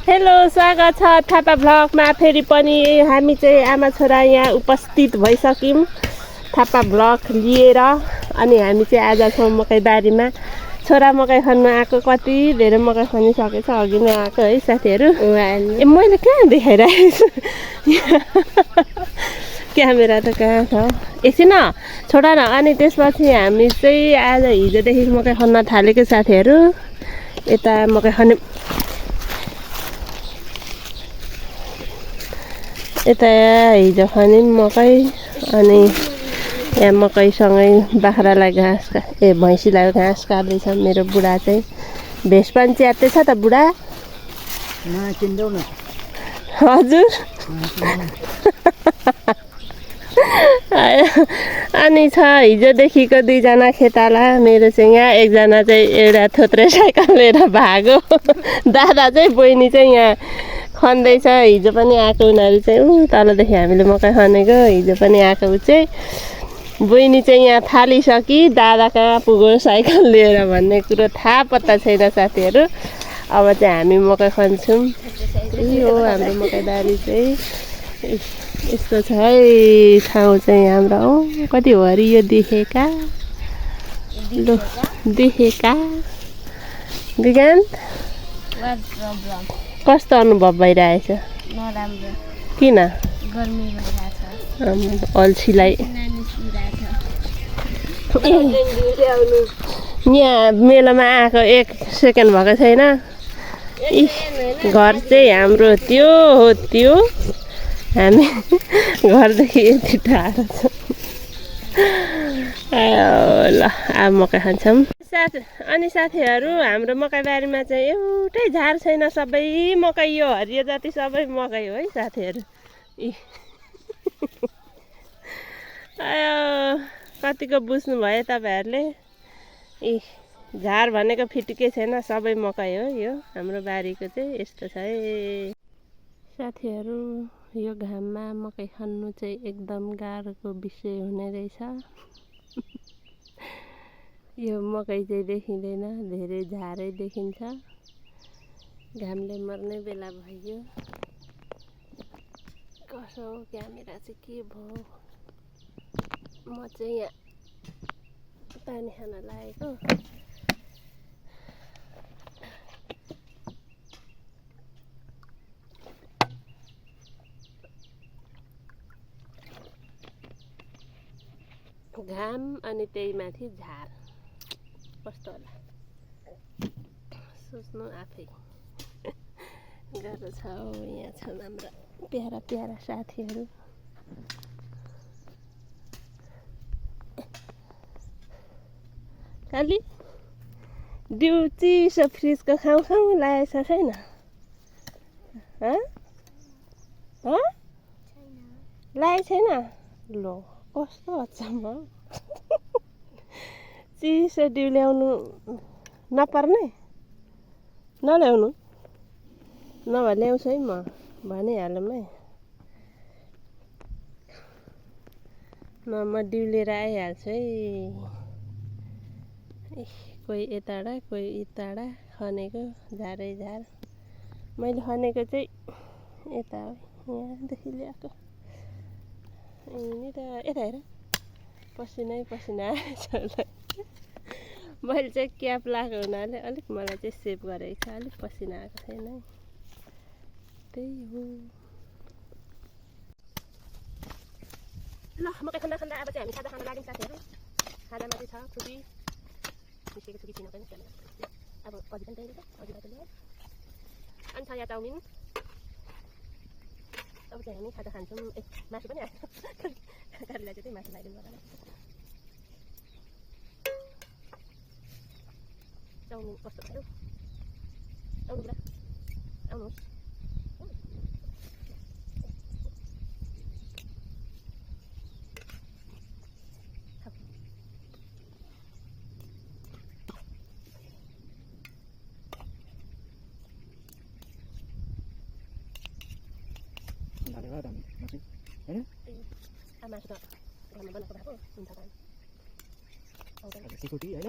Hello, स्वागत छ थापा भ्लगमा। फेरि पनि हामी चाहिँ आमा छोरा यहाँ उपस्थित भइसक्यौँ थापा भ्लग लिएर। अनि हामी चाहिँ आज छौँ मकै बारीमा। छोरा मकै खन्नु आएको, कति धेरै मकै खनिसकेछ, अघि नै आएको है साथीहरू। ए मैले कहाँ देखाइरहेको छु क्यामेरा त कहाँ छ, एकछिन छोडा न। अनि त्यसपछि हामी चाहिँ आज हिजोदेखि मकै खन्न थालेको साथीहरू। यता मकै खन्ने, यता हिजो खन्यौँ मकै। अनि यहाँ मकैसँगै बाख्रालाई घाँस भैँसीलाई घाँस काट्दैछ मेरो बुढा चाहिँ। भेष पनि च्यात्दैछ त बुढा। किन्देऊ न हजुर अनि छ हिजोदेखिको दुईजना खेताला। मेरो चाहिँ यहाँ एकजना चाहिँ एउटा थोत्रे साइकल लिएर भागो। दादा चाहिँ बहिनी चाहिँ यहाँ खन्दैछ। हिजो पनि आएको उनीहरू चाहिँ तलदेखि हामीले मकै खनेको। हिजो पनि आएको ऊ चाहिँ बहिनी चाहिँ यहाँ थालिसकि, दादा कहाँ पुग्यो साइकल लिएर भन्ने कुरो थाहा पत्ता छैन साथीहरू। अब चाहिँ हामी मकै खन्छौँ। यही हो हाम्रो मकै बारी चाहिँ। यस्तो छ है ठाउँ चाहिँ हाम्रो। कति हरियो देखेका लो देखेका दिगान्त। कस्तो अनुभव भइरहेछ? नराम्रो। किन? गर्मी भइरहेछ। अल्छीलाई यहाँ मेलामा आएको 1 सेकेन्ड भएको छैन। घर चाहिँ हाम्रो त्यो हो, त्यो हामी घरदेखि यति टाढो छ। ल अब मकै खान्छौँ अनि साथीहरू हाम्रो मकै बारीमा चाहिँ एउटै झार छैन, सबै मकै। यो हरियो जति सबै मकै हो है साथीहरू। कतिको बुझ्नुभयो तपाईँहरूले। झार भनेको फिटिकै छैन, सबै मकै हो। यो हाम्रो बारीको चाहिँ यस्तो छ है साथीहरू। यो घाममा मकै खन्नु चाहिँ एकदम गाह्रोको विषय हुने रहेछ। यो मकै चाहिँ देखिँदैन, धेरै झारै देखिन्छ। घामले मर्ने बेला भयो। कसो हो क्यामेरा चाहिँ के भयो? म चाहिँ यहाँ पानी खान लागेको। घाम अनि त्यही माथि झार, कस्तो होला सोच्नु आफै। गाह्रो छ हौ। यहाँ छन् हाम्रा प्यारा प्यारा साथीहरू। काली दिउ चिसो फ्रिजको खाउँ खाउँ लागेको छैन? लागेको छैन? लो कस्तो अचम्म। चिसो दिउ ल्याउनु नपर्ने? नल्याउनु? नभए ल्याउँछु है म, भनिहालौँ है। म दिउ लिएर आइहाल्छु है। कोही यताडा कोही यताडा खनेको झारै झार। मैले खनेको चाहिँ यता हो, यहाँदेखि ल्याएको। यिनी त यता हेर, पसिनै पसिना आएछ होला। मैले चाहिँ क्याप लगाएको हुनाले अलिक मलाई चाहिँ सेभ गरेको छ, अलिक पसिना आएको छैन है। त्यही हो। ल मकै खन्दा खन्दा अब चाहिँ हामी खाजा खान लाग्यौँ साथीहरू। खाजामा चाहिँ छ छुर्पी, मिस्टेको छुर्पी छिन पनि अब अझै पनि चाहिन्छ, अझै बाटो ल्यायो। अनि छ यहाँ चाउमिन। अब चाहिँ हामी खाजा खान्छौँ। मासु पनि आयो। कालीलाई चाहिँ मासु लगाइदिनु पर्ला। चाउमिन कस्तो भयो? आउनु बुढा, आउनुहोस्। मासु त घरमा बनाएको भएको हुन्छ त। सिकुटी होइन?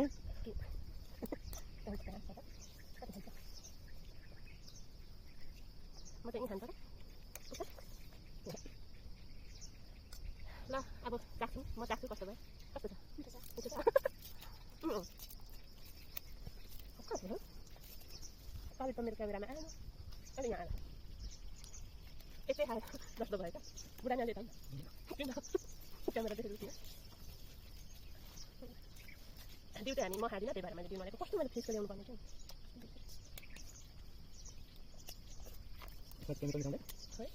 म चाहिँ यहीँ खान्छ त ल अब चाख्छु म चाख्छु कस्तो भयो कस्तो छ मिठो छ कहिले त मेरो क्यामेरामा आएन कहिले यहाँ आएन यसै खायो जस्तो भयो त बुढानीले त किन क्यामेरा देखेको थिएन ड्युटी हामी म खाँदिनँ त्यही भएर मैले दिनु भनेको कस्तो मैले फ्रिजको ल्याउनु पर्ने थियो है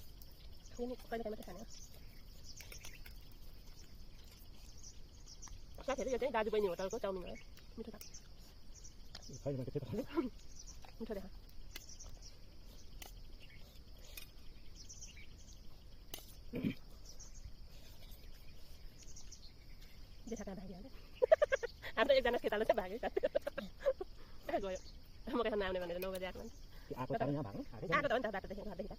कहिले काहीँ मात्रै खाने साथीहरू यो चाहिँ दाजु बहिनी होटलको चाउमिन हो मिठो छ मिठो देखा देखा कहाँ भागिहाल्यो हाम्रो एकजना खेतालो चाहिँ भाग्यो कहाँ गयो म कहाँ नआउने भनेर 9 बजे आएको मान्छे आएको त हो नि त बाटो देखेको घरदेखि त